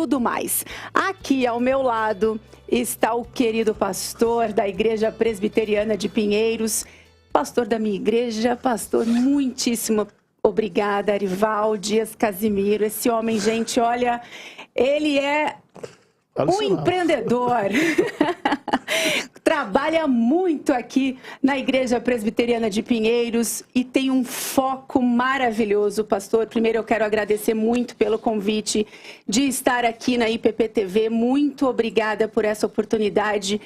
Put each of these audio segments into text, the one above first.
Tudo Mais. Aqui ao meu lado está o querido pastor da Igreja Presbiteriana de Pinheiros, pastor da minha igreja, pastor, muitíssimo obrigada, Arival Dias Casimiro. Esse homem, gente, olha, ele é um empreendedor. Trabalha muito aqui na Igreja Presbiteriana de Pinheiros e tem um foco maravilhoso, pastor. Primeiro, eu quero agradecer muito pelo convite de estar aqui na IPP-TV. Muito obrigada por essa oportunidade.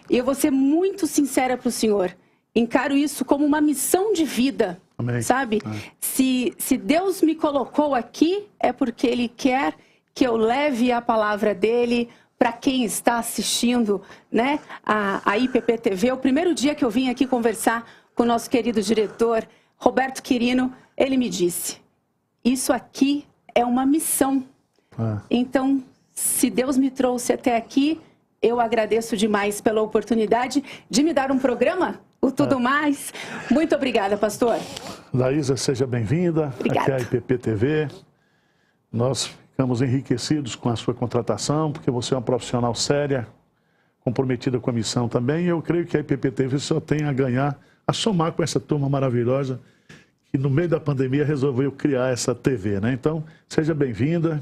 E eu vou ser muito sincera para o senhor. Encaro isso como uma missão de vida, amém, sabe? Amém. Se Deus me colocou aqui, é porque Ele quer que eu leve a palavra dEle para quem está assistindo, né, a IPP-TV. O primeiro dia que eu vim aqui conversar com o nosso querido diretor, Roberto Quirino, ele me disse, isso aqui é uma missão. Então, se Deus me trouxe até aqui, eu agradeço demais pela oportunidade de me dar um programa, o Tudo Mais. Muito obrigada, pastor. Laísa, seja bem-vinda. Aqui é a IPP-TV. Nós ficamos enriquecidos com a sua contratação, porque você é uma profissional séria, comprometida com a missão também. E eu creio que a IPP-TV só tem a ganhar, a somar com essa turma maravilhosa que no meio da pandemia resolveu criar essa TV, né? Então, seja bem-vinda,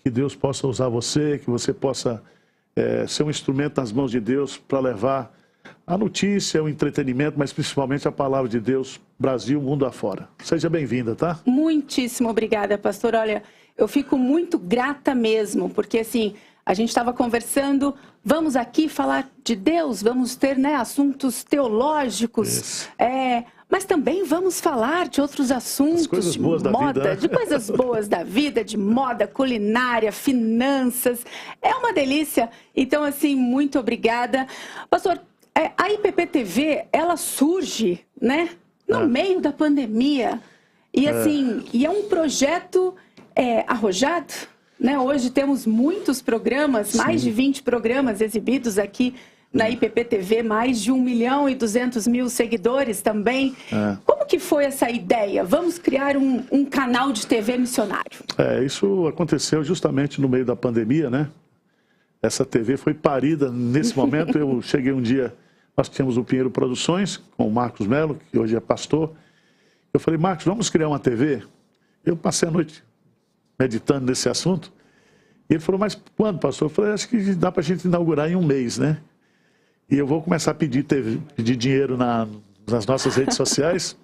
que Deus possa usar você, que você possa ser um instrumento nas mãos de Deus para levar a notícia, o entretenimento, mas principalmente a palavra de Deus, Brasil, mundo afora. Seja bem-vinda, tá? Muitíssimo obrigada, pastor. Olha, eu fico muito grata mesmo, porque assim, a gente estava conversando, vamos aqui falar de Deus, vamos ter, né, assuntos teológicos, mas também vamos falar de outros assuntos, de moda, de coisas boas da vida, de moda, culinária, finanças. É uma delícia. Então, assim, muito obrigada. Pastor, a IPP-TV, ela surge, né, no meio da pandemia. E assim, e é um projeto arrojado, né? Hoje temos muitos programas, mais de 20 programas exibidos aqui na IPP-TV, mais de 1.200.000 seguidores também. Como que foi essa ideia? Vamos criar um canal de TV missionário. Isso aconteceu justamente no meio da pandemia, né? Essa TV foi parida nesse momento. Eu cheguei um dia, nós tínhamos o Pinheiro Produções, com o Marcos Melo, que hoje é pastor. Eu falei, Marcos, vamos criar uma TV? Eu passei a noite meditando nesse assunto. E ele falou, mas quando, pastor? Eu falei, acho que dá para a gente inaugurar em um mês, né? E eu vou começar a pedir dinheiro nas nossas redes sociais.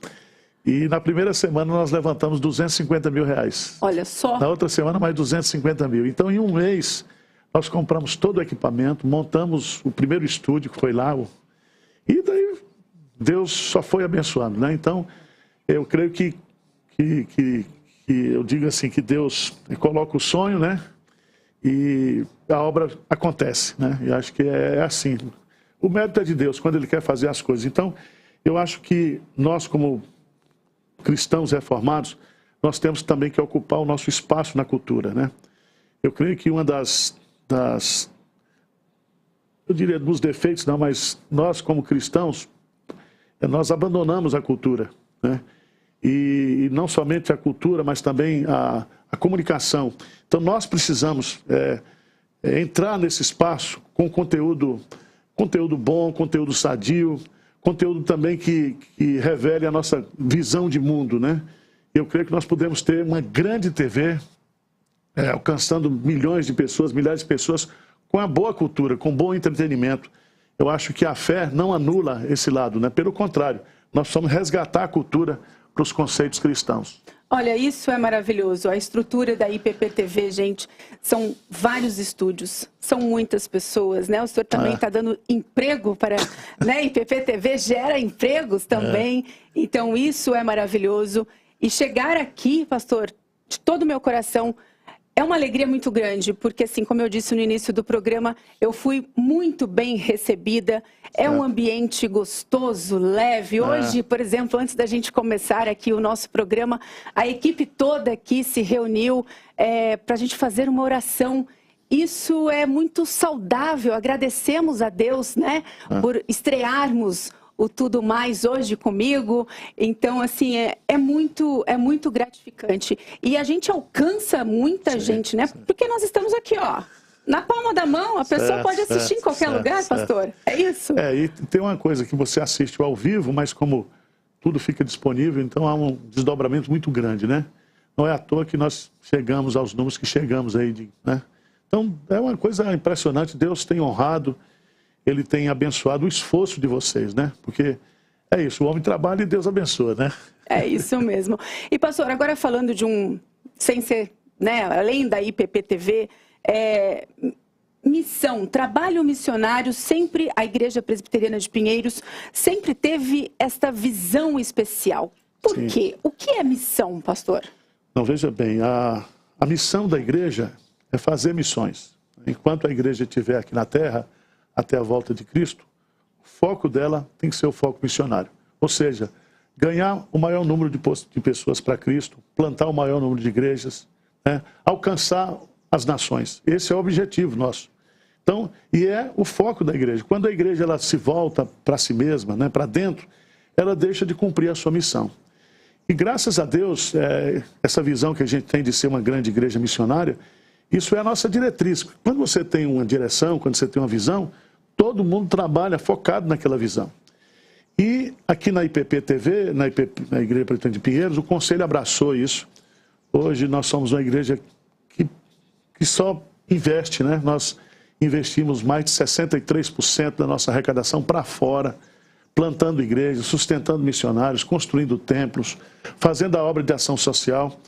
E na primeira semana nós levantamos 250 mil reais. Olha só. Na outra semana mais 250 mil. Então em um mês nós compramos todo o equipamento, montamos o primeiro estúdio que foi lá. E daí Deus só foi abençoando, né? Então eu creio que eu digo assim, que Deus coloca o sonho, né? E a obra acontece, né? E acho que é assim. O mérito é de Deus, quando Ele quer fazer as coisas. Então, eu acho que nós, como cristãos reformados, nós temos também que ocupar o nosso espaço na cultura, né? Eu creio que uma eu diria dos defeitos, não, mas nós como cristãos, nós abandonamos a cultura, né? E não somente a cultura, mas também a comunicação. Então nós precisamos entrar nesse espaço com conteúdo bom, conteúdo sadio, conteúdo também que revele a nossa visão de mundo, né? Eu creio que nós podemos ter uma grande TV, alcançando milhões de pessoas, milhares de pessoas, com a boa cultura, com bom entretenimento. Eu acho que a fé não anula esse lado, né? Pelo contrário, nós precisamos resgatar a cultura para os conceitos cristãos. Olha, isso é maravilhoso. A estrutura da IPP-TV, gente, são vários estúdios, são muitas pessoas, né? O senhor também está dando emprego para... né? IPP-TV gera empregos também, então isso é maravilhoso. E chegar aqui, pastor, de todo o meu coração, é uma alegria muito grande, porque assim, como eu disse no início do programa, eu fui muito bem recebida, é um ambiente gostoso, leve. Hoje, por exemplo, antes da gente começar aqui o nosso programa, a equipe toda aqui se reuniu para a gente fazer uma oração. Isso é muito saudável, agradecemos a Deus, né, por estrearmos o Tudo Mais hoje comigo. Então, assim, é muito gratificante. E a gente alcança muita gente, né? Porque nós estamos aqui, ó, na palma da mão, a pessoa pode assistir em qualquer lugar, pastor. É isso? E tem uma coisa que você assiste ao vivo, mas como tudo fica disponível, então há um desdobramento muito grande, né? Não é à toa que nós chegamos aos números que chegamos aí, né? Então, é uma coisa impressionante. Deus tem honrado, Ele tem abençoado o esforço de vocês, né? Porque é isso, o homem trabalha e Deus abençoa, né? É isso mesmo. E, pastor, agora falando de sem ser, né, além da IPP-TV, missão, trabalho missionário, sempre a Igreja Presbiteriana de Pinheiros sempre teve esta visão especial. Por quê? O que é missão, pastor? Não, veja bem, a missão da igreja é fazer missões. Enquanto a igreja estiver aqui na terra, até a volta de Cristo, o foco dela tem que ser o foco missionário. Ou seja, ganhar o maior número de pessoas para Cristo, plantar o maior número de igrejas, né? Alcançar as nações. Esse é o objetivo nosso. Então, e é o foco da igreja. Quando a igreja ela se volta para si mesma, né, para dentro, ela deixa de cumprir a sua missão. E graças a Deus, essa visão que a gente tem de ser uma grande igreja missionária, isso é a nossa diretriz. Quando você tem uma direção, quando você tem uma visão, todo mundo trabalha focado naquela visão. E aqui na IPP-TV, na Igreja Presbiteriana de Pinheiros, o Conselho abraçou isso. Hoje nós somos uma igreja que só investe, né? Nós investimos mais de 63% da nossa arrecadação para fora, plantando igrejas, sustentando missionários, construindo templos, fazendo a obra de ação social.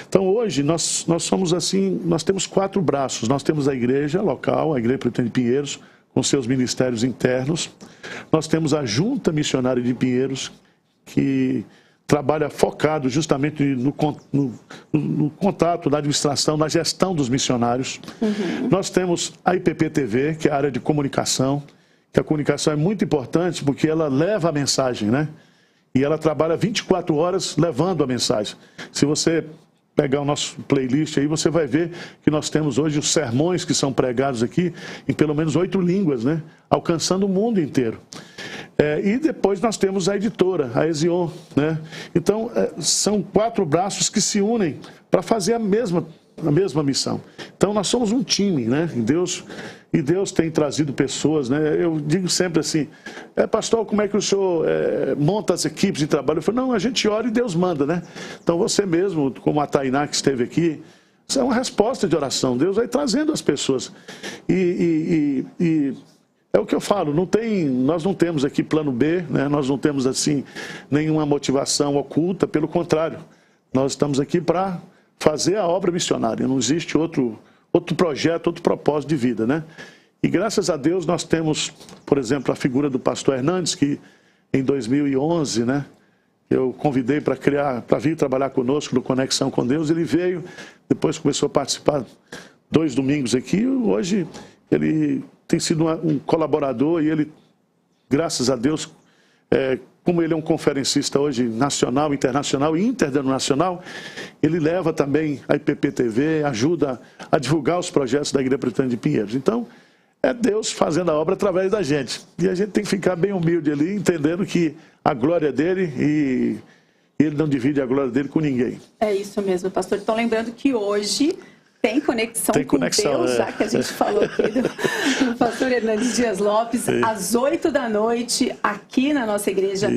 Então hoje nós somos assim, nós temos 4 braços. Nós temos a igreja local, a Igreja Presbiteriana de Pinheiros, com seus ministérios internos. Nós temos a Junta Missionária de Pinheiros, que trabalha focado justamente no contato, na administração, na gestão dos missionários. Nós temos a IPP-TV, que é a área de comunicação, que a comunicação é muito importante porque ela leva a mensagem, né? E ela trabalha 24 horas levando a mensagem. Se você pegar o nosso playlist aí, você vai ver que nós temos hoje os sermões que são pregados aqui em pelo menos 8 línguas, né? Alcançando o mundo inteiro. E depois nós temos a editora, a Ezion, né? Então, são 4 braços que se unem para fazer a mesma missão. Então, nós somos um time, né? E Deus tem trazido pessoas, né? Eu digo sempre assim, pastor, como é que o senhor monta as equipes de trabalho? Eu falo, não, a gente ora e Deus manda, né? Então, você mesmo, como a Tainá que esteve aqui, isso é uma resposta de oração. Deus vai trazendo as pessoas. E é o que eu falo, nós não temos aqui plano B, né? Nós não temos assim nenhuma motivação oculta, pelo contrário, nós estamos aqui para fazer a obra missionária, não existe outro projeto, outro propósito de vida, né? E graças a Deus nós temos, por exemplo, a figura do pastor Hernandes, que em 2011, né, eu convidei para vir trabalhar conosco no Conexão com Deus, ele veio, depois começou a participar 2 domingos aqui, hoje ele tem sido um colaborador e ele, graças a Deus, como ele é um conferencista hoje nacional, internacional e interdenominacional, ele leva também a IPP-TV, ajuda a divulgar os projetos da Igreja Presbiteriana de Pinheiros. Então, é Deus fazendo a obra através da gente. E a gente tem que ficar bem humilde ali, entendendo que a glória é dele e ele não divide a glória dele com ninguém. É isso mesmo, pastor. Então, lembrando que hoje tem conexão com Deus, já que a gente falou aqui do pastor Hernandes Dias Lopes, às 8 da noite, aqui na nossa igreja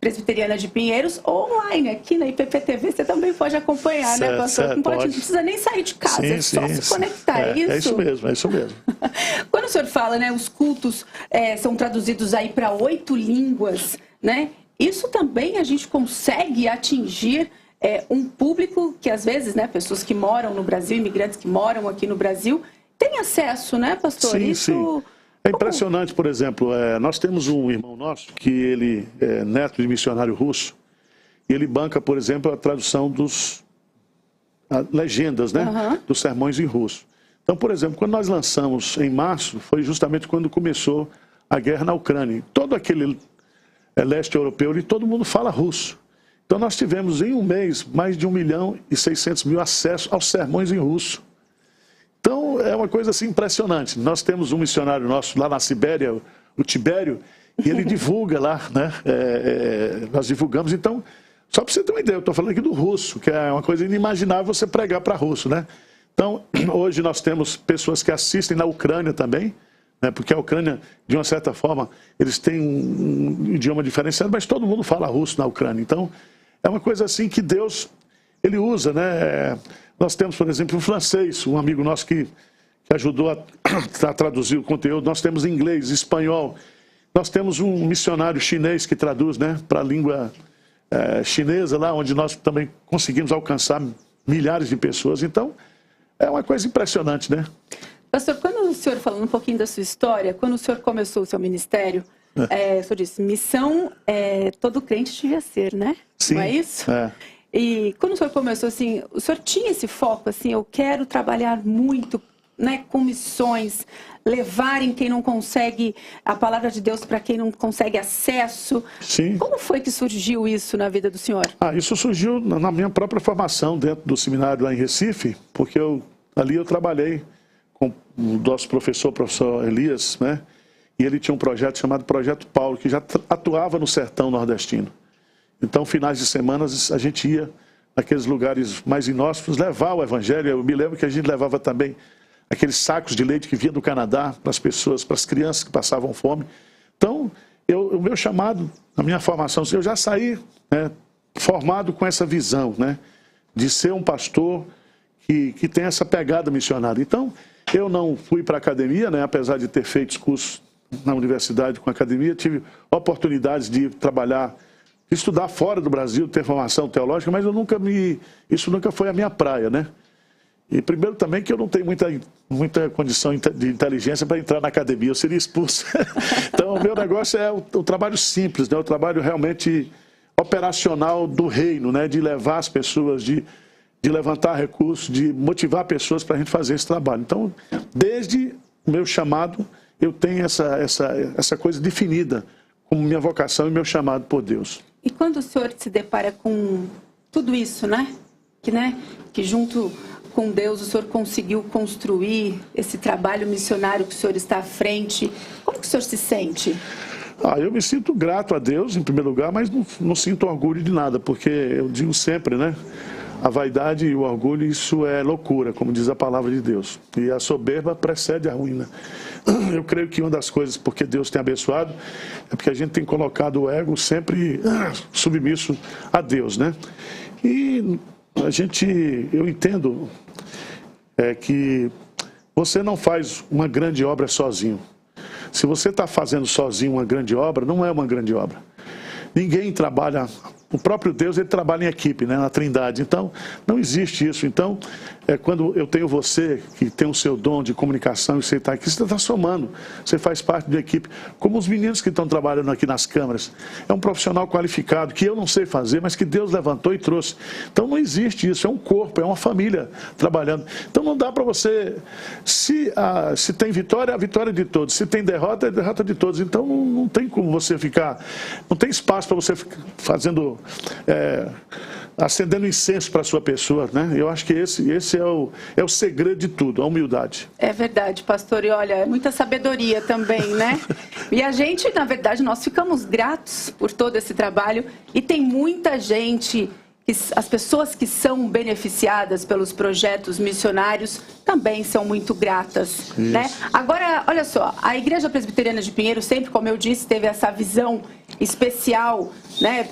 Presbiteriana de Pinheiros, online, aqui na IPP-TV, você também pode acompanhar, né, pastor? Não precisa nem sair de casa, é só se conectar, é isso? É isso mesmo, é isso mesmo. Quando o senhor fala, né, os cultos são traduzidos aí para 8 línguas, né? Isso também a gente consegue atingir um público que, às vezes, né, pessoas que moram no Brasil, imigrantes que moram aqui no Brasil, têm acesso, né, pastor? Sim. É impressionante, por exemplo, nós temos um irmão nosso que ele é neto de missionário russo e ele banca, por exemplo, a tradução dos legendas, né, dos sermões em russo. Então, por exemplo, quando nós lançamos em março, foi justamente quando começou a guerra na Ucrânia. Todo aquele leste europeu, todo mundo fala russo. Então nós tivemos em um mês mais de 1.600.000 acessos aos sermões em russo. Então é uma coisa assim impressionante. Nós temos um missionário nosso lá na Sibéria, o Tibério, E ele divulga lá, né? Nós divulgamos, então, só para você ter uma ideia, eu estou falando aqui do russo, que é uma coisa inimaginável você pregar para russo, né? Então, hoje nós temos pessoas que assistem na Ucrânia também, né? Porque a Ucrânia, de uma certa forma, eles têm um idioma diferenciado, mas todo mundo fala russo na Ucrânia. Então, é uma coisa assim que Deus, ele usa, né? Nós temos, por exemplo, um francês, um amigo nosso que ajudou a traduzir o conteúdo. Nós temos inglês, espanhol. Nós temos um missionário chinês que traduz, né, para a língua chinesa, lá onde nós também conseguimos alcançar milhares de pessoas. Então, é uma coisa impressionante, né? Pastor, quando o senhor, falando um pouquinho da sua história, quando o senhor começou o seu ministério, o senhor disse, missão todo crente devia ser, né? Sim. Não é isso? É. E quando o senhor começou, assim, o senhor tinha esse foco, assim, eu quero trabalhar muito, né, com missões, levarem quem não consegue a palavra de Deus para quem não consegue acesso. Sim. Como foi que surgiu isso na vida do senhor? Isso surgiu na minha própria formação dentro do seminário lá em Recife, porque ali eu trabalhei com o nosso professor Elias, né? E ele tinha um projeto chamado Projeto Paulo, que já atuava no sertão nordestino. Então, finais de semana, a gente ia naqueles lugares mais inóspitos levar o evangelho. Eu me lembro que a gente levava também aqueles sacos de leite que vinha do Canadá para as pessoas, para as crianças que passavam fome. Então, o meu chamado, a minha formação, eu já saí, né, formado com essa visão, né, de ser um pastor que tem essa pegada missionária. Então, eu não fui para a academia, né, apesar de ter feito cursos na universidade com a academia, tive oportunidades de trabalhar, estudar fora do Brasil, ter formação teológica, mas isso nunca foi a minha praia, né? E primeiro também que eu não tenho muita condição de inteligência para entrar na academia, eu seria expulso. Então, o meu negócio é o trabalho simples, né? O trabalho realmente operacional do reino, né? De levar as pessoas, de levantar recursos, de motivar pessoas para a gente fazer esse trabalho. Então, desde o meu chamado, eu tenho essa coisa definida como minha vocação e meu chamado por Deus. E quando o senhor se depara com tudo isso, né? Que junto com Deus o senhor conseguiu construir esse trabalho missionário que o senhor está à frente, como que o senhor se sente? Eu me sinto grato a Deus, em primeiro lugar, mas não sinto orgulho de nada, porque eu digo sempre, né? A vaidade e o orgulho, isso é loucura, como diz a palavra de Deus. E a soberba precede a ruína. Eu creio que uma das coisas, porque Deus tem abençoado, é porque a gente tem colocado o ego sempre submisso a Deus, né? E eu entendo que você não faz uma grande obra sozinho. Se você está fazendo sozinho uma grande obra, não é uma grande obra. Ninguém trabalha, o próprio Deus, ele trabalha em equipe, né, na Trindade. Então, não existe isso. Então, quando eu tenho você, que tem o seu dom de comunicação, e você está aqui, você está somando, você faz parte da equipe. Como os meninos que estão trabalhando aqui nas câmaras. É um profissional qualificado, que eu não sei fazer, mas que Deus levantou e trouxe. Então, não existe isso, é um corpo, é uma família trabalhando. Então, não dá para você... Se tem vitória, é a vitória de todos. Se tem derrota, é a derrota de todos. Então, não tem como você ficar... Não tem espaço para você ficar fazendo... acendendo incenso para a sua pessoa, né? Eu acho que esse é o segredo de tudo, a humildade. É verdade, pastor, e olha, é muita sabedoria também, né? E a gente, na verdade, nós ficamos gratos por todo esse trabalho e tem muita gente, as pessoas que são beneficiadas pelos projetos missionários também são muito gratas, né? Agora, olha só, a Igreja Presbiteriana de Pinheiros sempre, como eu disse, teve essa visão especial, né,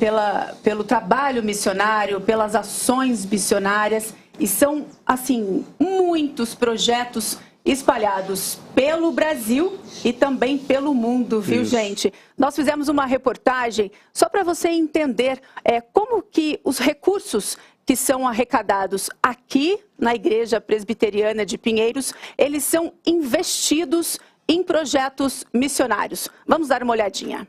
pelo trabalho missionário, pelas ações missionárias, e são, assim, muitos projetos espalhados pelo Brasil e também pelo mundo, viu, gente? Nós fizemos uma reportagem só para você entender como que os recursos que são arrecadados aqui na Igreja Presbiteriana de Pinheiros, eles são investidos em projetos missionários. Vamos dar uma olhadinha.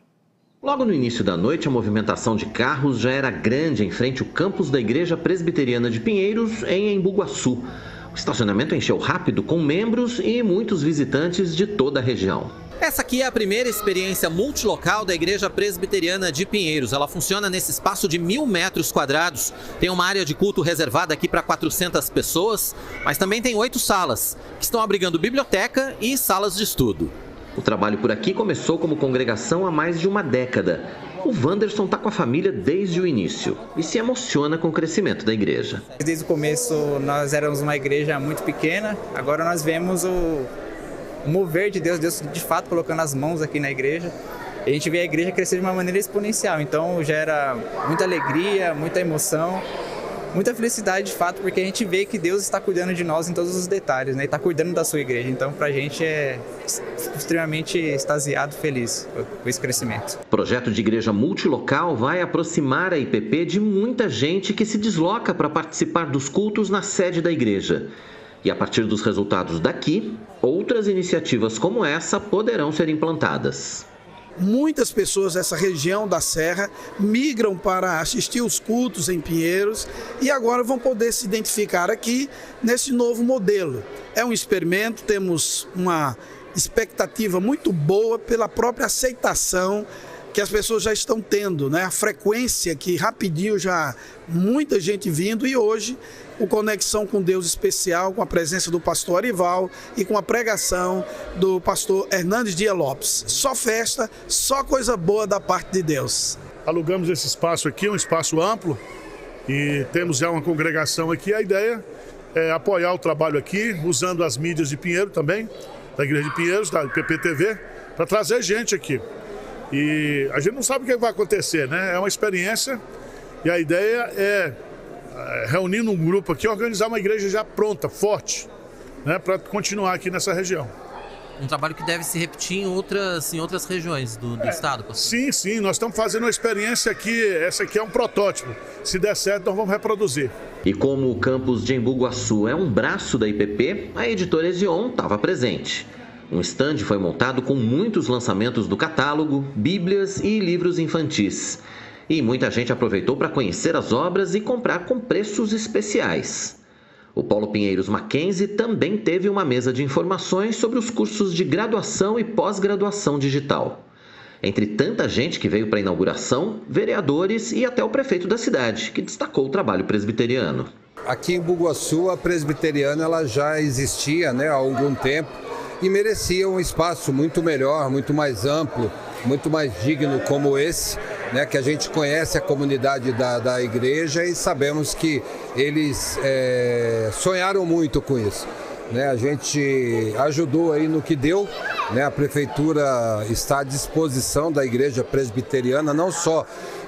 Logo no início da noite, a movimentação de carros já era grande em frente ao campus da Igreja Presbiteriana de Pinheiros, em Embu-Guaçu. O estacionamento encheu rápido com membros e muitos visitantes de toda a região. Essa aqui é a primeira experiência multilocal da Igreja Presbiteriana de Pinheiros. Ela funciona nesse espaço de 1.000 metros quadrados. Tem uma área de culto reservada aqui para 400 pessoas, mas também tem 8 salas, que estão abrigando biblioteca e salas de estudo. O trabalho por aqui começou como congregação há mais de uma década. O Wanderson está com a família desde o início e se emociona com o crescimento da igreja. Desde o começo nós éramos uma igreja muito pequena, agora nós vemos o mover de Deus, Deus de fato colocando as mãos aqui na igreja. E a gente vê a igreja crescer de uma maneira exponencial, então gera muita alegria, muita emoção, muita felicidade de fato, porque a gente vê que Deus está cuidando de nós em todos os detalhes, né? E está cuidando da sua igreja. Então, para a gente é extremamente extasiado, feliz com esse crescimento. O projeto de igreja multilocal vai aproximar a IPP de muita gente que se desloca para participar dos cultos na sede da igreja. E a partir dos resultados daqui, outras iniciativas como essa poderão ser implantadas. Muitas pessoas dessa região da Serra migram para assistir os cultos em Pinheiros e agora vão poder se identificar aqui nesse novo modelo. É um experimento, temos uma expectativa muito boa pela própria aceitação que as pessoas já estão tendo, né? A frequência que rapidinho já muita gente vindo e hoje o Conexão com Deus especial, com a presença do pastor Arival e com a pregação do pastor Hernandes Dias Lopes. Só festa, só coisa boa da parte de Deus. Alugamos esse espaço aqui, um espaço amplo, e temos já uma congregação aqui. A ideia é apoiar o trabalho aqui, usando as mídias de Pinheiro também, da Igreja de Pinheiros, da PPTV, para trazer gente aqui. E a gente não sabe o que vai acontecer, né? É uma experiência e a ideia é reunir num grupo aqui, organizar uma igreja já pronta, forte, né? Para continuar aqui nessa região. Um trabalho que deve se repetir em outras regiões do estado, pastor? Sim, nós estamos fazendo uma experiência aqui, essa aqui é um protótipo. Se der certo, nós vamos reproduzir. E como o campus de Embu-Guaçu é um braço da IPP, a editora Ezion estava presente. Um estande foi montado com muitos lançamentos do catálogo, bíblias e livros infantis. E muita gente aproveitou para conhecer as obras e comprar com preços especiais. O Paulo Pinheiros Mackenzie também teve uma mesa de informações sobre os cursos de graduação e pós-graduação digital. Entre tanta gente que veio para a inauguração, vereadores e até o prefeito da cidade, que destacou o trabalho presbiteriano. Aqui em Embu-Guaçu, a presbiteriana ela já existia, né, há algum tempo e merecia um espaço muito melhor, muito mais amplo, muito mais digno como esse, né, que a gente conhece a comunidade da igreja e sabemos que eles sonharam muito com isso. Né, a gente ajudou aí no que deu, né, a prefeitura está à disposição da igreja presbiteriana, não só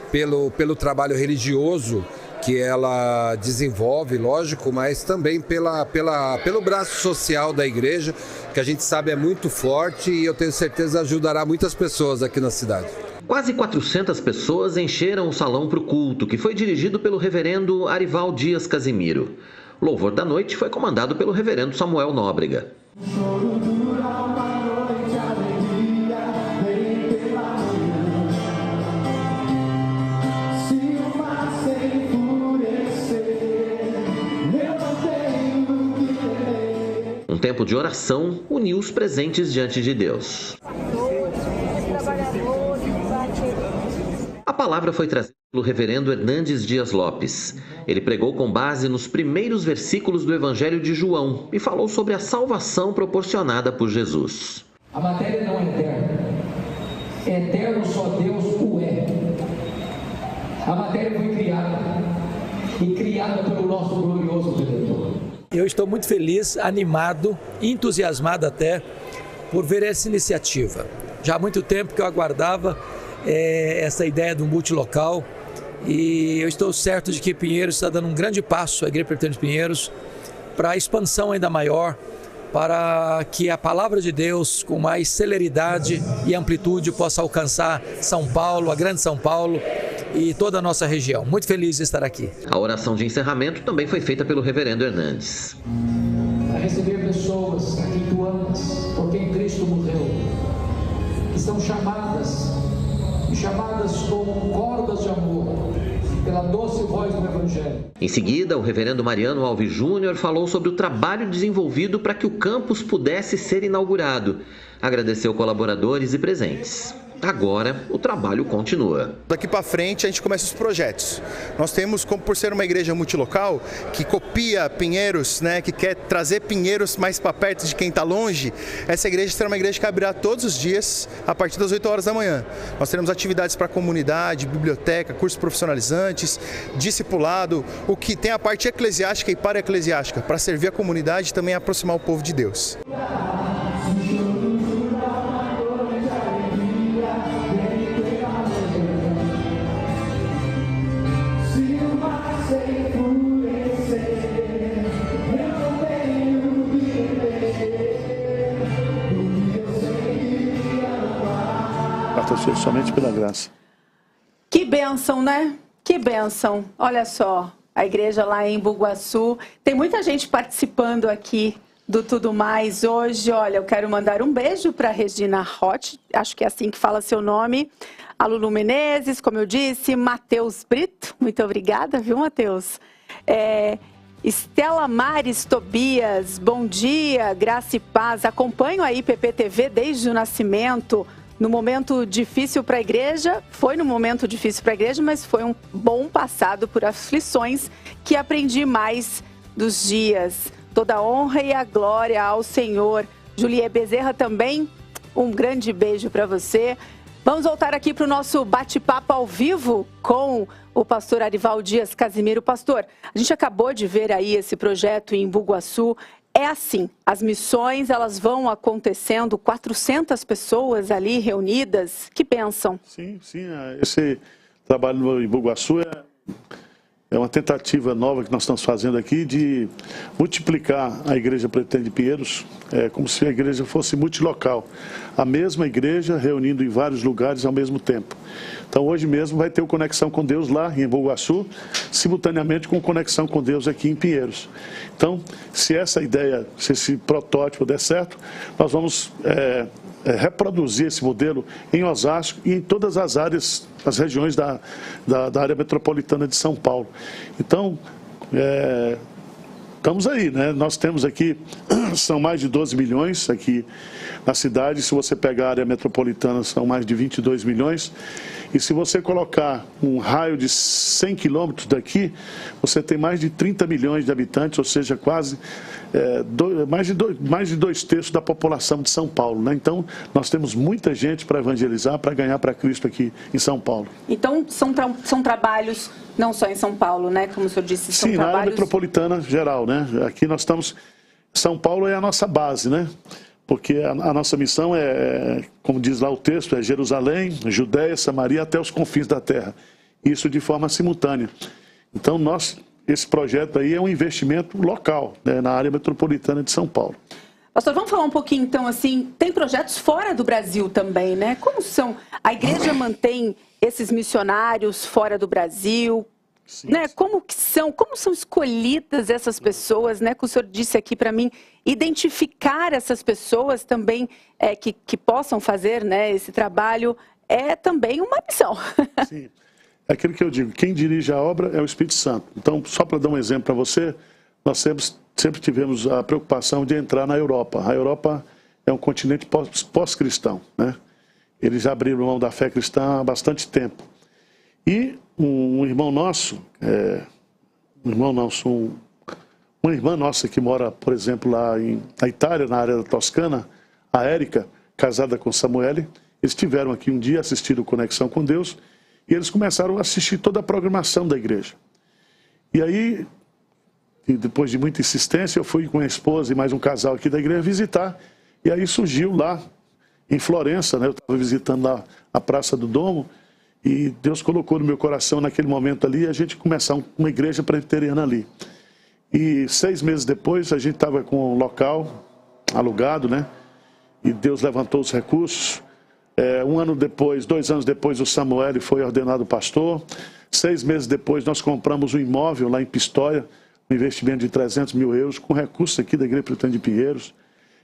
pelo trabalho religioso que ela desenvolve, lógico, mas também pelo braço social da igreja, que a gente sabe é muito forte e eu tenho certeza ajudará muitas pessoas aqui na cidade. Quase 400 pessoas encheram o salão para o culto, que foi dirigido pelo reverendo Arival Dias Casimiro. O louvor da noite foi comandado pelo reverendo Samuel Nóbrega. Um tempo de oração uniu os presentes diante de Deus. A palavra foi trazida pelo reverendo Hernandes Dias Lopes. Ele pregou com base nos primeiros versículos do Evangelho de João e falou sobre a salvação proporcionada por Jesus. A matéria não é eterna. Eterno só Deus o é. A matéria foi criada e criada pelo nosso glorioso Redentor. Eu estou muito feliz, animado, entusiasmado até por ver essa iniciativa. Já há muito tempo que eu aguardava essa ideia do multilocal e eu estou certo de que Pinheiros está dando um grande passo, a Igreja Presbiteriana de Pinheiros, para a expansão ainda maior, para que a palavra de Deus com mais celeridade e amplitude possa alcançar São Paulo, a grande São Paulo e toda a nossa região. Muito feliz de estar aqui. A oração de encerramento também foi feita pelo reverendo Hernandes. A receber pessoas a quem tu amas, por quem Cristo morreu, que são chamadas com cordas de amor, pela doce voz do Evangelho. Em seguida, o reverendo Mariano Alves Júnior falou sobre o trabalho desenvolvido para que o campus pudesse ser inaugurado. Agradeceu colaboradores e presentes. Agora, o trabalho continua. Daqui para frente, a gente começa os projetos. Nós temos, como por ser uma igreja multilocal, que copia Pinheiros, né, que quer trazer Pinheiros mais para perto de quem está longe, essa igreja será uma igreja que abrirá todos os dias, a partir das 8 horas da manhã. Nós teremos atividades para a comunidade, biblioteca, cursos profissionalizantes, discipulado, o que tem a parte eclesiástica e para-eclesiástica, para servir a comunidade e também aproximar o povo de Deus. Somente pela graça. Que bênção, né? Que bênção. Olha só, a igreja lá em Bugaçu. Tem muita gente participando aqui do Tudo Mais hoje. Olha, eu quero mandar um beijo para Regina Roth, acho que é assim que fala seu nome. A Lulu Menezes, como eu disse, Matheus Brito, muito obrigada, viu, Matheus? Estela Mares Tobias, bom dia, graça e paz. Acompanho a IPP-TV desde o nascimento. No momento difícil para a igreja, foi no momento difícil para a igreja, mas foi um bom passado por aflições que aprendi mais dos dias. Toda a honra e a glória ao Senhor. Julie Bezerra também, um grande beijo para você. Vamos voltar aqui para o nosso bate-papo ao vivo com o pastor Arival Dias Casimiro. Pastor, a gente acabou de ver aí esse projeto em Bugaçu. É assim, as missões elas vão acontecendo, 400 pessoas ali reunidas, que pensam? Sim, esse trabalho em Bugaçu é uma tentativa nova que nós estamos fazendo aqui de multiplicar a Igreja Presbiteriana de Pinheiros, como se a igreja fosse multilocal. A mesma igreja reunindo em vários lugares ao mesmo tempo. Então hoje mesmo vai ter o Conexão com Deus lá em Bugaçu, simultaneamente com Conexão com Deus aqui em Pinheiros. Então, se essa ideia, se esse protótipo der certo, nós vamos reproduzir esse modelo em Osasco e em todas as áreas, as regiões da área metropolitana de São Paulo. Então, estamos aí, né? Nós temos aqui, são mais de 12 milhões aqui na cidade. Se você pegar a área metropolitana, são mais de 22 milhões. E se você colocar um raio de 100 quilômetros daqui, você tem mais de 30 milhões de habitantes, ou seja, quase mais de 2/3 da população de São Paulo, né? Então, nós temos muita gente para evangelizar, para ganhar para Cristo aqui em São Paulo. Então, são trabalhos não só em São Paulo, né? Como o senhor disse, são trabalhos... Sim, na área metropolitana geral, né? Aqui nós estamos... São Paulo é a nossa base, né? Porque a nossa missão como diz lá o texto, é Jerusalém, Judéia, Samaria, até os confins da terra. Isso de forma simultânea. Então, esse projeto aí é um investimento local, né, na área metropolitana de São Paulo. Pastor, vamos falar um pouquinho, então, assim, tem projetos fora do Brasil também, né? Como são? A igreja mantém esses missionários fora do Brasil? Sim, né? Como são escolhidas essas pessoas, né? Que o senhor disse aqui para mim, identificar essas pessoas também que possam fazer, né, esse trabalho é também uma missão. Sim, é aquilo que eu digo, quem dirige a obra é o Espírito Santo. Então, só para dar um exemplo para você, nós sempre tivemos a preocupação de entrar na Europa. A Europa é um continente pós-cristão, né? Eles já abriram mão da fé cristã há bastante tempo. E um irmão nosso, uma irmã nossa que mora, por exemplo, lá na Itália, na área da Toscana, a Érica, casada com Samuele, eles tiveram aqui um dia assistindo Conexão com Deus e eles começaram a assistir toda a programação da igreja. E aí, depois de muita insistência, eu fui com a esposa e mais um casal aqui da igreja visitar. E aí surgiu lá em Florença, né? Eu estava visitando lá a Praça do Domo. E Deus colocou no meu coração naquele momento ali a gente começar uma igreja presbiteriana ali. E 6 meses depois a gente estava com um local alugado, né? E Deus levantou os recursos. 1 ano depois, 2 anos depois, o Samuel foi ordenado pastor. 6 meses depois nós compramos um imóvel lá em Pistoia, um investimento de 300 mil euros, com recursos aqui da Igreja Presbiteriana de Pinheiros.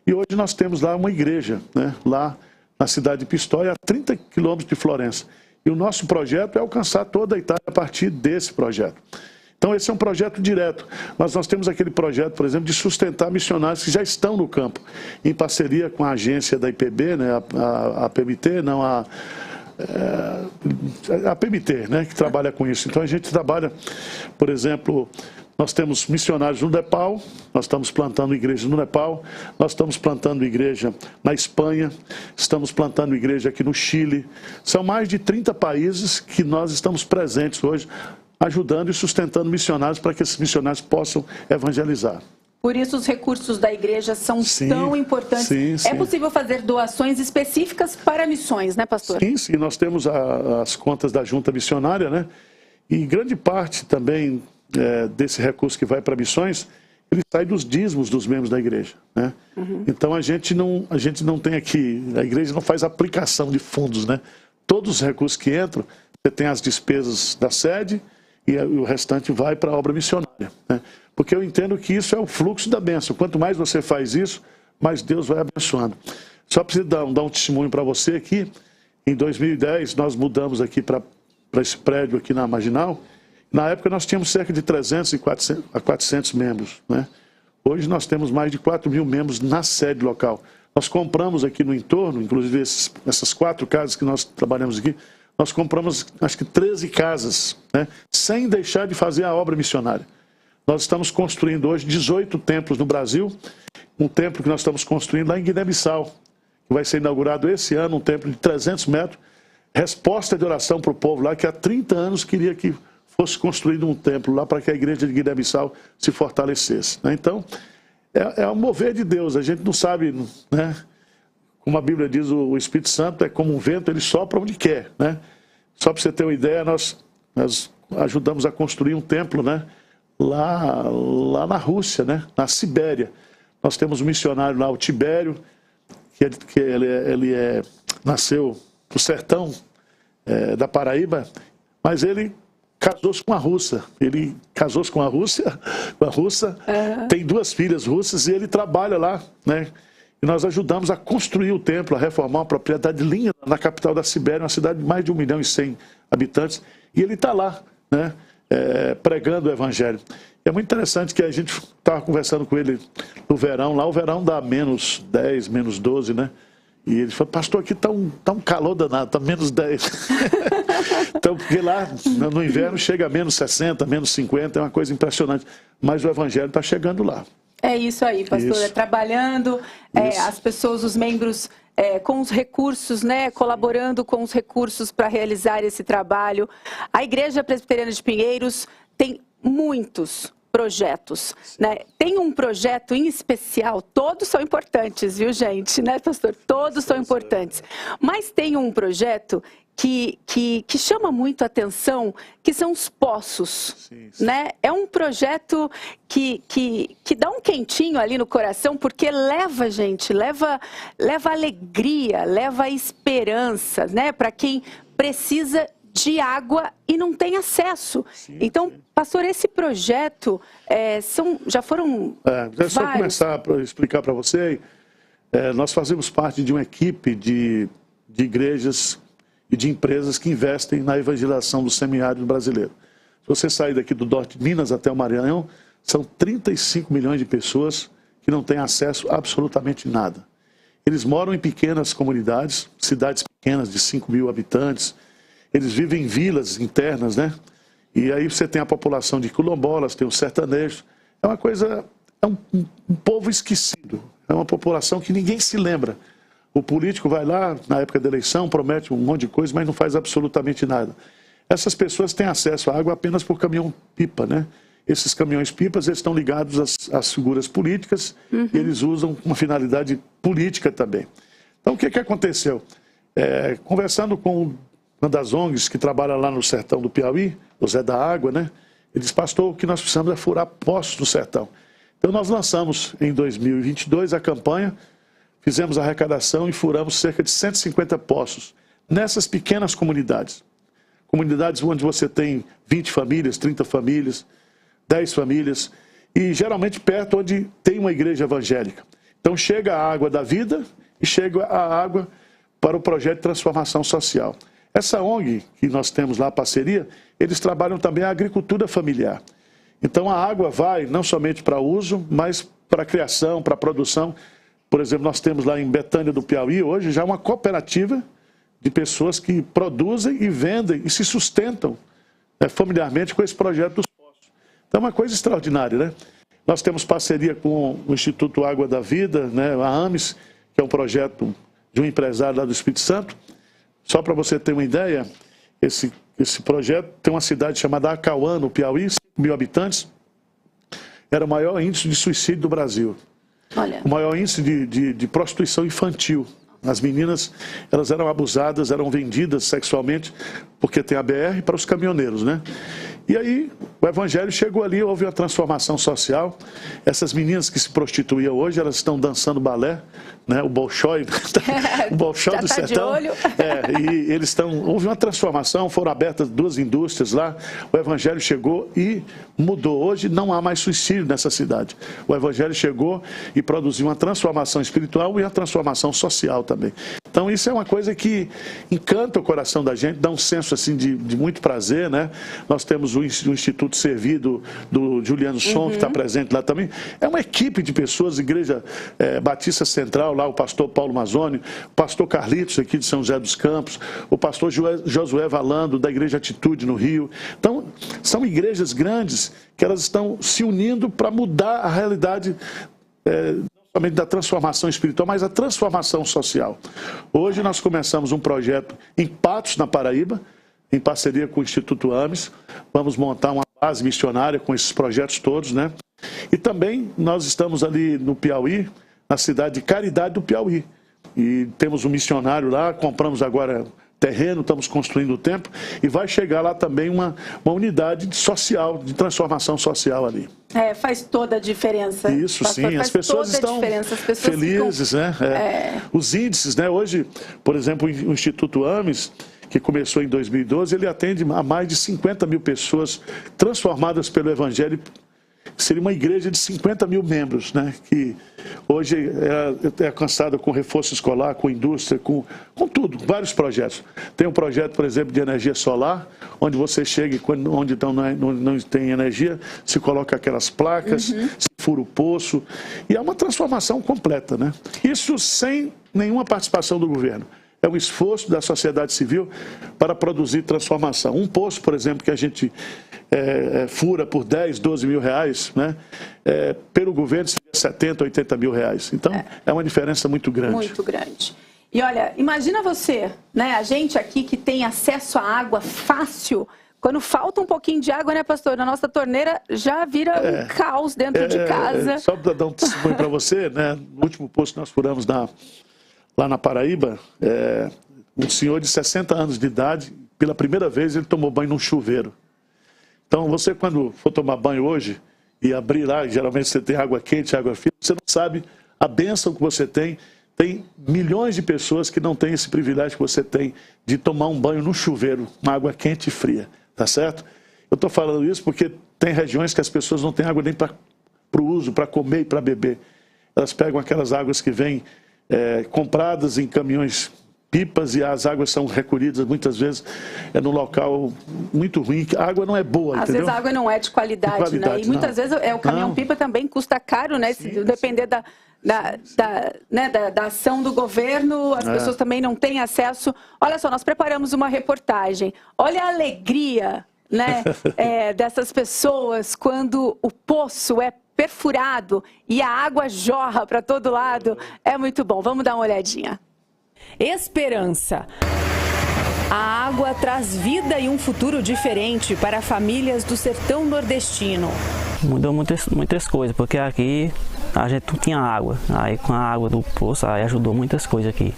E hoje nós temos lá uma igreja, né? Lá na cidade de Pistoia, a 30 quilômetros de Florença. E o nosso projeto é alcançar toda a Itália a partir desse projeto. Então esse é um projeto direto, mas nós temos aquele projeto, por exemplo, de sustentar missionários que já estão no campo, em parceria com a agência da IPB, né, a PMT, não, a PMT, né, que trabalha com isso. Então a gente trabalha, por exemplo, nós temos missionários no Nepal, nós estamos plantando igreja no Nepal, nós estamos plantando igreja na Espanha, estamos plantando igreja aqui no Chile. São mais de 30 países que nós estamos presentes hoje, ajudando e sustentando missionários para que esses missionários possam evangelizar. Por isso os recursos da igreja são tão importantes. Sim. É possível fazer doações específicas para missões, né, pastor? Sim, nós temos as contas da junta missionária, né? E grande parte também desse recurso que vai para missões, ele sai dos dízimos dos membros da igreja, né? Então a gente não tem aqui, a igreja não faz aplicação de fundos, né? Todos os recursos que entram, você tem as despesas da sede e o restante vai para a obra missionária, né? Porque eu entendo que isso é o fluxo da bênção. Quanto mais você faz isso, mais Deus vai abençoando. Só preciso dar um testemunho para você aqui. Em 2010, nós mudamos aqui para esse prédio aqui na Marginal. Na época, nós tínhamos cerca de 300 a 400 membros, né? Hoje, nós temos mais de 4 mil membros na sede local. Nós compramos aqui no entorno, inclusive essas 4 casas que nós trabalhamos aqui, nós compramos, acho que 13 casas, né? Sem deixar de fazer a obra missionária. Nós estamos construindo hoje 18 templos no Brasil, um templo que nós estamos construindo lá em Guiné-Bissau, que vai ser inaugurado esse ano, um templo de 300 metros, resposta de oração para o povo lá, que há 30 anos queria que fosse construído um templo lá para que a igreja de Guiné-Bissau se fortalecesse, né? Então, é o mover de Deus, a gente não sabe, né? Como a Bíblia diz, o Espírito Santo é como um vento, ele sopra onde quer, né? Só para você ter uma ideia, nós ajudamos a construir um templo, né? Lá na Rússia, né? Na Sibéria. Nós temos um missionário lá, o Tibério, que ele nasceu no sertão da Paraíba, mas ele casou-se com uma russa. Ele casou-se com a russa, tem 2 filhas russas e ele trabalha lá, né? E nós ajudamos a construir o templo, a reformar uma propriedade linda na capital da Sibéria, uma cidade de mais de 1.100.000 habitantes, e ele está lá, né? Pregando o evangelho. E é muito interessante que a gente estava conversando com ele no verão, lá o verão dá menos 10, menos 12, né? E ele falou, pastor, aqui está um calor danado, está menos 10. Então, porque lá no inverno chega a menos 60, menos 50, é uma coisa impressionante. Mas o evangelho está chegando lá. É isso aí, pastor, isso. Trabalhando, as pessoas, os membros com os recursos, né, colaborando com os recursos para realizar esse trabalho. A Igreja Presbiteriana de Pinheiros tem muitos projetos, né? Tem um projeto em especial, todos são importantes, viu, gente, né, pastor? Todos são importantes. Mas tem um projeto que chama muito a atenção, que são os poços, né? É um projeto que dá um quentinho ali no coração, porque leva, gente, leva alegria, leva esperança, né? Para quem precisa de água e não tem acesso. Então, pastor, esse projeto já foram Deixa eu só começar a explicar para você. Nós fazemos parte de uma equipe de igrejas e de empresas que investem na evangelização do semiárido brasileiro. Se você sair daqui do norte de Minas até o Maranhão, são 35 milhões de pessoas que não têm acesso a absolutamente nada. Eles moram em pequenas comunidades, cidades pequenas de 5.000 habitantes, eles vivem em vilas internas, né? E aí você tem a população de quilombolas, tem os sertanejos. É uma coisa, é um povo esquecido, é uma população que ninguém se lembra. O político vai lá, na época da eleição, promete um monte de coisa, mas não faz absolutamente nada. Essas pessoas têm acesso à água apenas por caminhão-pipa, né? Esses caminhões-pipas estão ligados às figuras políticas e eles usam uma finalidade política também. Então, o que aconteceu? Conversando com uma das ONGs que trabalha lá no sertão do Piauí, o Zé da Água, né? Ele disse, pastor, o que nós precisamos é furar poços no sertão. Então, nós lançamos em 2022 a campanha, fizemos a arrecadação e furamos cerca de 150 poços nessas pequenas comunidades. Comunidades onde você tem 20 famílias, 30 famílias, 10 famílias, e geralmente perto onde tem uma igreja evangélica. Então chega a água da vida e chega a água para o projeto de transformação social. Essa ONG que nós temos lá, a parceria, eles trabalham também a agricultura familiar. Então a água vai não somente para uso, mas para a criação, para a produção. Por exemplo, nós temos lá em Betânia do Piauí, hoje já uma cooperativa de pessoas que produzem e vendem e se sustentam familiarmente com esse projeto dos poços. Então é uma coisa extraordinária, né? Nós temos parceria com o Instituto Água da Vida, né, a AMES, que é um projeto de um empresário lá do Espírito Santo. Só para você ter uma ideia, esse projeto tem uma cidade chamada Acauã, no Piauí, 5.000 habitantes. Era o maior índice de suicídio do Brasil. Olha. O maior índice de prostituição infantil. As meninas, elas eram abusadas, eram vendidas sexualmente, porque tem a BR para os caminhoneiros, né? E aí, o evangelho chegou ali, houve uma transformação social. Essas meninas que se prostituíam hoje, elas estão dançando balé, né? O Bolshoi, o Bolshoi do sertão. E eles estão, houve uma transformação, foram abertas 2 indústrias lá, o evangelho chegou e mudou. Hoje não há mais suicídio nessa cidade. O evangelho chegou e produziu uma transformação espiritual e uma transformação social também. Então isso é uma coisa que encanta o coração da gente, dá um senso assim de muito prazer, né? Nós temos o Instituto Servido do Juliano Som, que está presente lá também. É uma equipe de pessoas, Igreja Batista Central, lá o pastor Paulo Mazzoni, o pastor Carlitos aqui de São José dos Campos, o pastor Josué Valando, da Igreja Atitude no Rio. Então, são igrejas grandes que elas estão se unindo para mudar a realidade somente da transformação espiritual, mas a transformação social. Hoje nós começamos um projeto em Patos, na Paraíba, em parceria com o Instituto AMES. Vamos montar uma base missionária com esses projetos todos, né? E também nós estamos ali no Piauí, na cidade de Caridade do Piauí. E temos um missionário lá, compramos agora terreno, estamos construindo o templo, e vai chegar lá também uma unidade social, de transformação social ali. Faz toda a diferença. Isso, pastor, sim, as pessoas estão felizes, né? Os índices, né? Hoje, por exemplo, o Instituto AMES, que começou em 2012, ele atende a mais de 50 mil pessoas transformadas pelo Evangelho. Seria uma igreja de 50 mil membros, né? Que hoje é alcançada com reforço escolar, com indústria, com tudo, vários projetos. Tem um projeto, por exemplo, de energia solar, onde você chega e onde então não tem energia, se coloca aquelas placas, se fura o poço, e é uma transformação completa, né? Isso sem nenhuma participação do governo. É um esforço da sociedade civil para produzir transformação. Um poço, por exemplo, que a gente fura por 10, 12 mil reais, né? Pelo governo seria 70, 80 mil reais. Então, é uma diferença muito grande. Muito grande. E olha, imagina você, né? A gente aqui que tem acesso à água fácil, quando falta um pouquinho de água, né, pastor? Na nossa torneira já vira um caos dentro de casa. Só para dar um testemunho para você, né? No último poço que nós furamos lá na Paraíba, um senhor de 60 anos de idade, pela primeira vez ele tomou banho num chuveiro. Então você, quando for tomar banho hoje e abrir lá, geralmente você tem água quente, água fria, você não sabe a bênção que você tem. Tem milhões de pessoas que não têm esse privilégio que você tem de tomar um banho no chuveiro, uma água quente e fria, tá certo? Eu estou falando isso porque tem regiões que as pessoas não têm água nem para o uso, para comer e para beber. Elas pegam aquelas águas que vêm compradas em caminhões pipas e as águas são recolhidas muitas vezes no local muito ruim, a água não é boa, Às entendeu? vezes a água não é de qualidade, né? E muitas vezes o caminhão pipa também custa caro, né? Se depender da ação do governo, as pessoas também não têm acesso. Olha só, nós preparamos uma reportagem. Olha a alegria, né, dessas pessoas quando o poço é perfurado e a água jorra para todo lado. É muito bom. Vamos dar uma olhadinha. Esperança. A água traz vida e um futuro diferente para famílias do sertão nordestino. Mudou muitas coisas, porque aqui a gente não tinha água. Aí com a água do poço, aí ajudou muitas coisas aqui.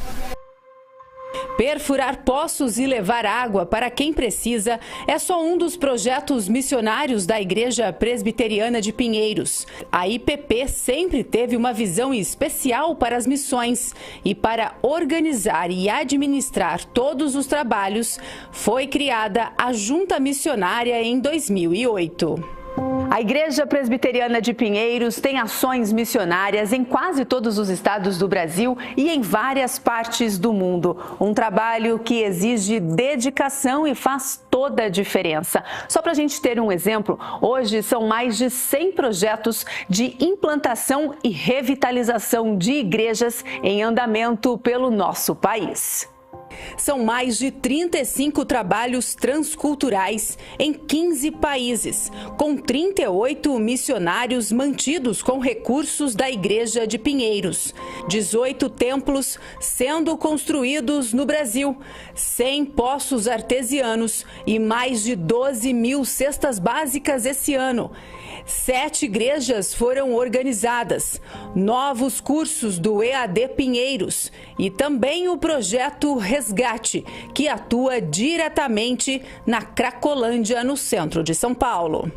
Perfurar poços e levar água para quem precisa é só um dos projetos missionários da Igreja Presbiteriana de Pinheiros. A IPP sempre teve uma visão especial para as missões e para organizar e administrar todos os trabalhos, foi criada a Junta Missionária em 2008. A Igreja Presbiteriana de Pinheiros tem ações missionárias em quase todos os estados do Brasil e em várias partes do mundo. Um trabalho que exige dedicação e faz toda a diferença. Só para a gente ter um exemplo, hoje são mais de 100 projetos de implantação e revitalização de igrejas em andamento pelo nosso país. São mais de 35 trabalhos transculturais em 15 países, com 38 missionários mantidos com recursos da Igreja de Pinheiros, 18 templos sendo construídos no Brasil, 100 poços artesianos e mais de 12 mil cestas básicas esse ano. 7 igrejas foram organizadas, novos cursos do EAD Pinheiros e também o projeto Resgate, que atua diretamente na Cracolândia, no centro de São Paulo.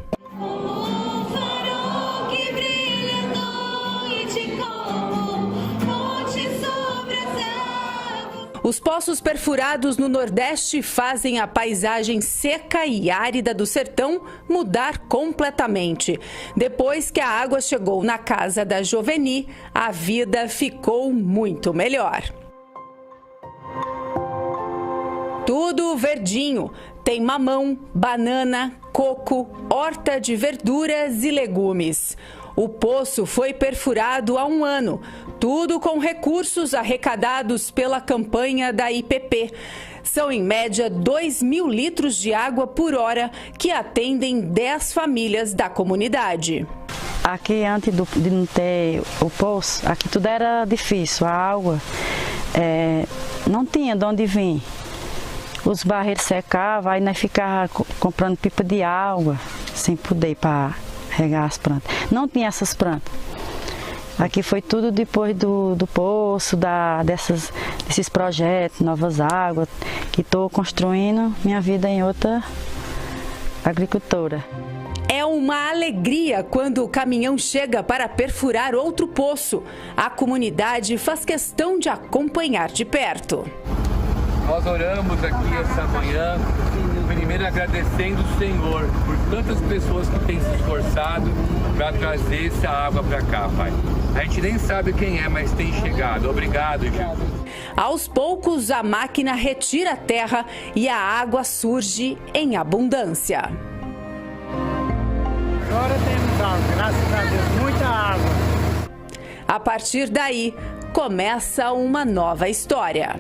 Os poços perfurados no Nordeste fazem a paisagem seca e árida do sertão mudar completamente. Depois que a água chegou na casa da Joveni, a vida ficou muito melhor. Tudo verdinho. Tem mamão, banana, coco, horta de verduras e legumes. O poço foi perfurado há um ano, tudo com recursos arrecadados pela campanha da IPP. São, em média, 2.000 litros de água por hora, que atendem 10 famílias da comunidade. Aqui, antes de não ter o poço, aqui tudo era difícil, a água não tinha de onde vir. Os barreiros secavam, aí nós ficávamos comprando pipa de água, sem poder ir para regar as plantas. Não tinha essas plantas. Aqui foi tudo depois do poço, desses projetos, Novas Águas, que estou construindo minha vida em outra agricultura. É uma alegria quando o caminhão chega para perfurar outro poço. A comunidade faz questão de acompanhar de perto. Nós oramos aqui essa manhã, primeiro agradecendo o Senhor por tantas pessoas que têm se esforçado para trazer essa água para cá, Pai. A gente nem sabe quem é, mas tem chegado. Obrigado, Jesus. Aos poucos, a máquina retira a terra e a água surge em abundância. Agora temos água, graças a Deus, muita água. A partir daí, começa uma nova história.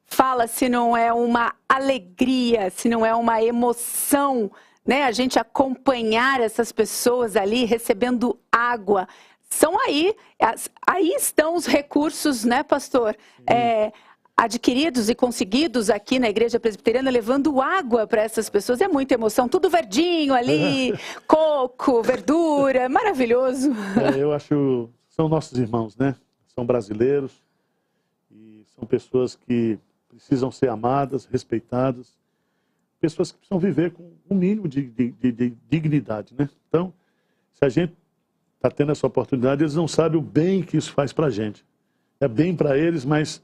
Fala se não é uma alegria, se não é uma emoção, né? A gente acompanhar essas pessoas ali recebendo água. São aí estão os recursos, né, pastor? Adquiridos e conseguidos aqui na Igreja Presbiteriana, levando água para essas pessoas. É muita emoção, tudo verdinho ali, coco, verdura, maravilhoso. Eu acho, são nossos irmãos, né? São brasileiros e são pessoas que precisam ser amadas, respeitadas, pessoas que precisam viver com um mínimo de dignidade, né? Então, se a gente está tendo essa oportunidade, eles não sabem o bem que isso faz para a gente. É bem para eles, mas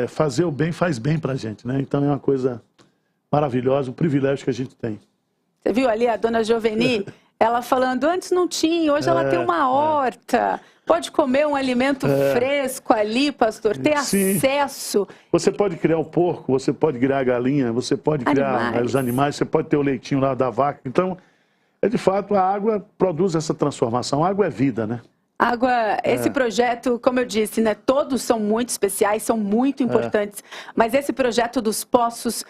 fazer o bem faz bem para a gente, né? Então é uma coisa maravilhosa, um privilégio que a gente tem. Você viu ali a dona Joveni, ela falando, antes não tinha, hoje ela tem uma horta, pode comer um alimento fresco ali, pastor, ter acesso. Você pode criar o porco, você pode criar a galinha, você pode criar os animais, você pode ter o leitinho lá da vaca. Então, de fato, a água produz essa transformação. A água é vida, né? Água, esse projeto, como eu disse, né, todos são muito especiais, são muito importantes, mas esse projeto dos poços,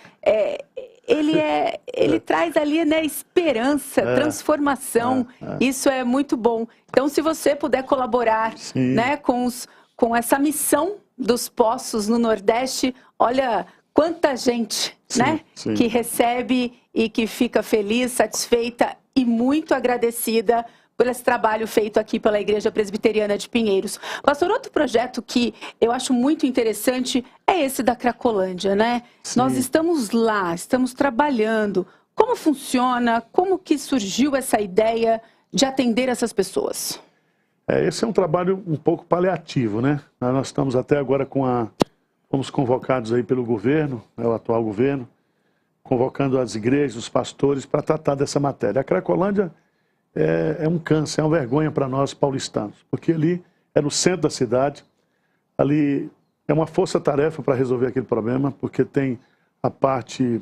ele traz ali, né, esperança, transformação, isso é muito bom. Então, se você puder colaborar, né, com essa missão dos poços no Nordeste, olha quanta gente, né, que recebe e que fica feliz, satisfeita e muito agradecida por esse trabalho feito aqui pela Igreja Presbiteriana de Pinheiros. Pastor, outro projeto que eu acho muito interessante é esse da Cracolândia, né? Nós estamos lá, estamos trabalhando. Como funciona? Como que surgiu essa ideia de atender essas pessoas? Esse é um trabalho um pouco paliativo, né? Nós estamos até agora fomos convocados aí pelo governo, o atual governo, convocando as igrejas, os pastores, para tratar dessa matéria. A Cracolândia é um câncer, é uma vergonha para nós paulistanos, porque ali é no centro da cidade, ali é uma força-tarefa para resolver aquele problema, porque tem a parte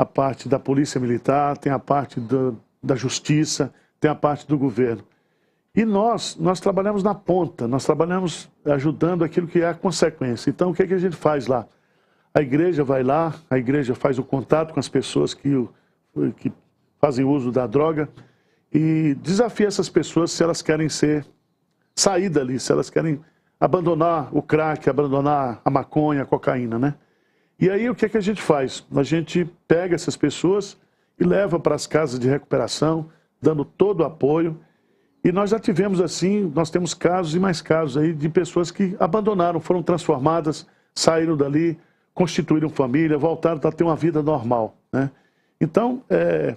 a parte da polícia militar, tem a parte da justiça, tem a parte do governo. E nós trabalhamos na ponta, nós trabalhamos ajudando aquilo que é a consequência. Então, o que é que a gente faz lá? A igreja vai lá, a igreja faz o contato com as pessoas que fazem uso da droga e desafia essas pessoas se elas querem sair dali, se elas querem abandonar o crack, abandonar a maconha, a cocaína, né? E aí, o que é que a gente faz? A gente pega essas pessoas e leva para as casas de recuperação, dando todo o apoio. E nós já tivemos assim, nós temos casos e mais casos aí de pessoas que abandonaram, foram transformadas, saíram dali, constituíram família, voltaram a ter uma vida normal, né? Então, é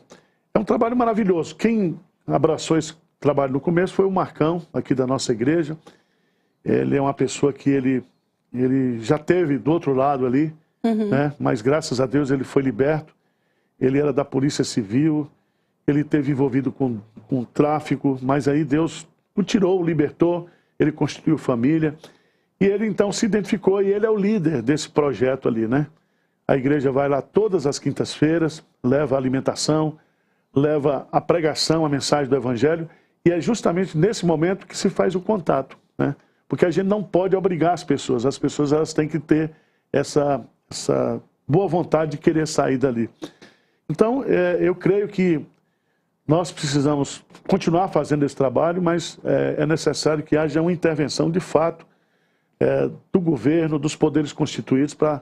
um trabalho maravilhoso. Quem abraçou esse trabalho no começo foi o Marcão, aqui da nossa igreja. Ele é uma pessoa que ele já teve do outro lado ali, né? Mas graças a Deus ele foi liberto. Ele era da Polícia Civil, ele esteve envolvido com tráfico, mas aí Deus o tirou, o libertou, ele constituiu família. E ele então se identificou e ele é o líder desse projeto ali, né? A igreja vai lá todas as quintas-feiras, leva a alimentação, leva a pregação, a mensagem do Evangelho, e é justamente nesse momento que se faz o contato, né? Porque a gente não pode obrigar as pessoas elas têm que ter essa boa vontade de querer sair dali. Então, eu creio que nós precisamos continuar fazendo esse trabalho, mas é necessário que haja uma intervenção de fato do governo, dos poderes constituídos para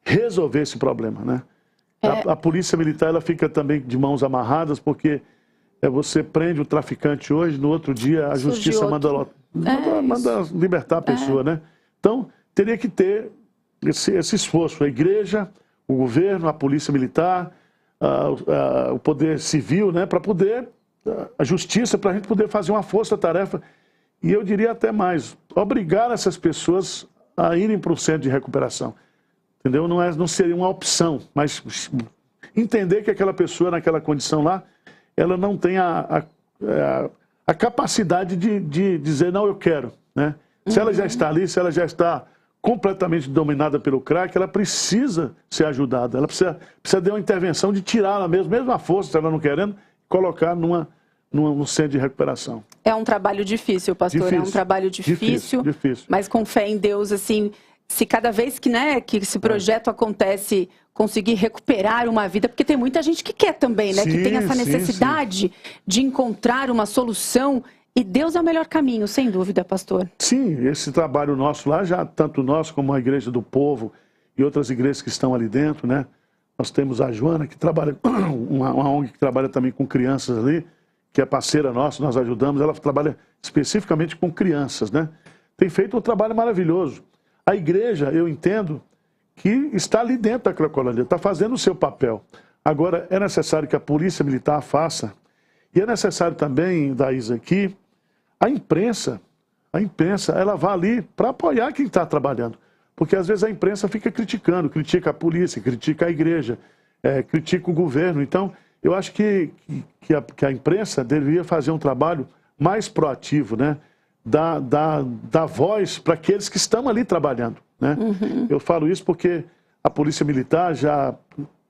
resolver esse problema, né? A polícia militar ela fica também de mãos amarradas, porque você prende o traficante hoje, no outro dia a justiça manda libertar a pessoa, né? Então, teria que ter esse esforço, a igreja, o governo, a polícia militar, o poder civil, né, para poder, a justiça, para a gente poder fazer uma força-tarefa, e eu diria até mais, obrigar essas pessoas a irem para o centro de recuperação, entendeu? Não seria uma opção, mas entender que aquela pessoa naquela condição lá, ela não tem a capacidade de dizer, não, eu quero, né? Se ela já está ali, se ela já está completamente dominada pelo crack, ela precisa ser ajudada, ela precisa de uma intervenção de tirá-la mesmo à força, se ela não querendo, colocar num centro de recuperação. É um trabalho difícil, pastor, é um trabalho difícil, mas com fé em Deus, assim, se cada vez que esse projeto acontece, conseguir recuperar uma vida, porque tem muita gente que quer também, né, que tem essa necessidade de encontrar uma solução. E Deus é o melhor caminho, sem dúvida, pastor. Sim, esse trabalho nosso lá, já tanto nós como a Igreja do Povo e outras igrejas que estão ali dentro, né? Nós temos a Joana, que trabalha, uma ONG que trabalha também com crianças ali, que é parceira nossa, nós ajudamos, ela trabalha especificamente com crianças, né? Tem feito um trabalho maravilhoso. A igreja, eu entendo, que está ali dentro da Cracolândia, está fazendo o seu papel. Agora, é necessário que a Polícia Militar faça, e é necessário também, Daísa, que a imprensa, ela vai ali para apoiar quem está trabalhando. Porque às vezes a imprensa fica criticando, critica a polícia, critica a igreja, critica o governo. Então, eu acho que a imprensa deveria fazer um trabalho mais proativo, né? Dar voz para aqueles que estão ali trabalhando, né? Eu falo isso porque a Polícia Militar já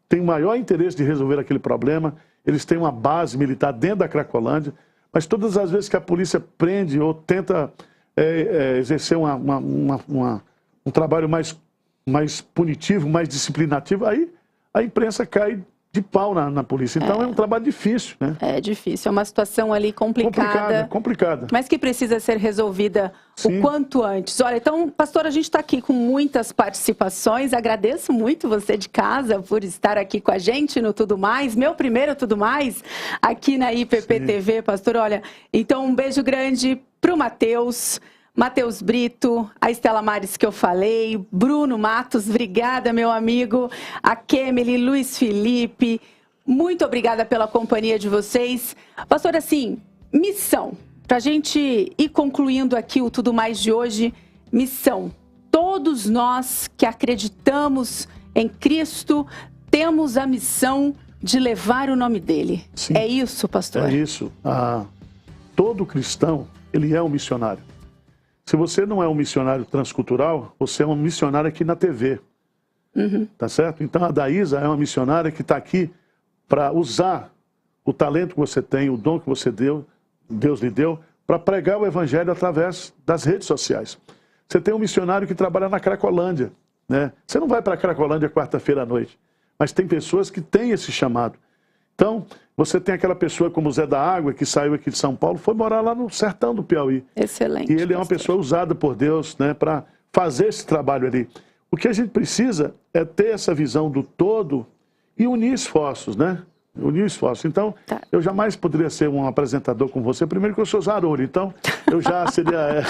tem maior interesse de resolver aquele problema. Eles têm uma base militar dentro da Cracolândia, mas todas as vezes que a polícia prende ou tenta exercer um trabalho mais punitivo, mais disciplinativo, aí a imprensa cai de pau na polícia. Então é um trabalho difícil, né? É difícil, é uma situação ali complicada. Mas que precisa ser resolvida o quanto antes. Olha, então, pastor, a gente está aqui com muitas participações. Agradeço muito você de casa por estar aqui com a gente no Tudo Mais. Meu primeiro Tudo Mais aqui na IPP TV, pastor. Olha, então um beijo grande para o Matheus Brito, a Estela Mares que eu falei, Bruno Matos, obrigada, meu amigo, a Kemily, Luiz Felipe, muito obrigada pela companhia de vocês. Pastor, assim, missão, para a gente ir concluindo aqui o Tudo Mais de hoje, missão. Todos nós que acreditamos em Cristo, temos a missão de levar o nome dele. Sim. É isso, pastor? É isso. Todo cristão, ele é um missionário. Se você não é um missionário transcultural, você é um missionário aqui na TV. Tá certo? Então a Daísa é uma missionária que está aqui para usar o talento que você tem, o dom que você deu, Deus lhe deu, para pregar o evangelho através das redes sociais. Você tem um missionário que trabalha na Cracolândia, né? Você não vai para a Cracolândia quarta-feira à noite, mas tem pessoas que têm esse chamado. Então, você tem aquela pessoa como o Zé da Água, que saiu aqui de São Paulo, foi morar lá no sertão do Piauí. Excelente. E ele é uma pessoa usada por Deus, né, para fazer esse trabalho ali. O que a gente precisa é ter essa visão do todo e unir esforços, né? Unir esforços. Então, eu jamais poderia ser um apresentador como você. Primeiro que eu sou zarolho, então eu já seria...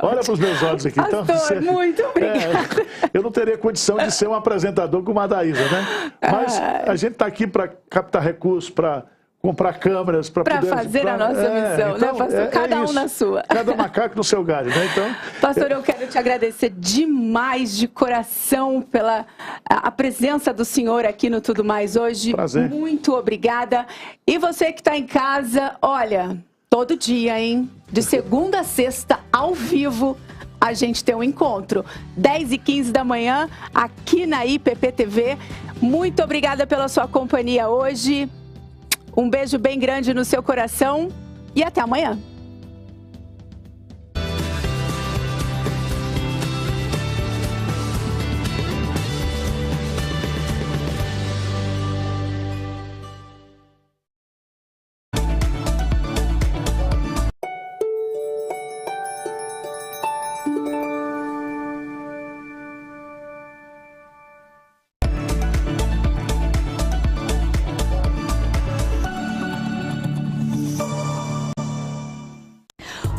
Olha para os meus olhos aqui. Pastor, então, muito obrigada. eu não teria condição de ser um apresentador como a Daísa, né? Mas a gente está aqui para captar recursos, para comprar câmeras, para poder... fazer a nossa missão, então, né, pastor? Cada um isso. na sua. Cada macaco no seu galho, né? Então, pastor, eu quero te agradecer demais, de coração, pela a presença do senhor aqui no Tudo Mais hoje. Prazer. Muito obrigada. E você que está em casa, olha, todo dia, hein? De segunda a sexta, ao vivo, a gente tem um encontro. 10h15 da manhã, aqui na IPP-TV. Muito obrigada pela sua companhia hoje. Um beijo bem grande no seu coração e até amanhã.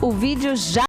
O vídeo já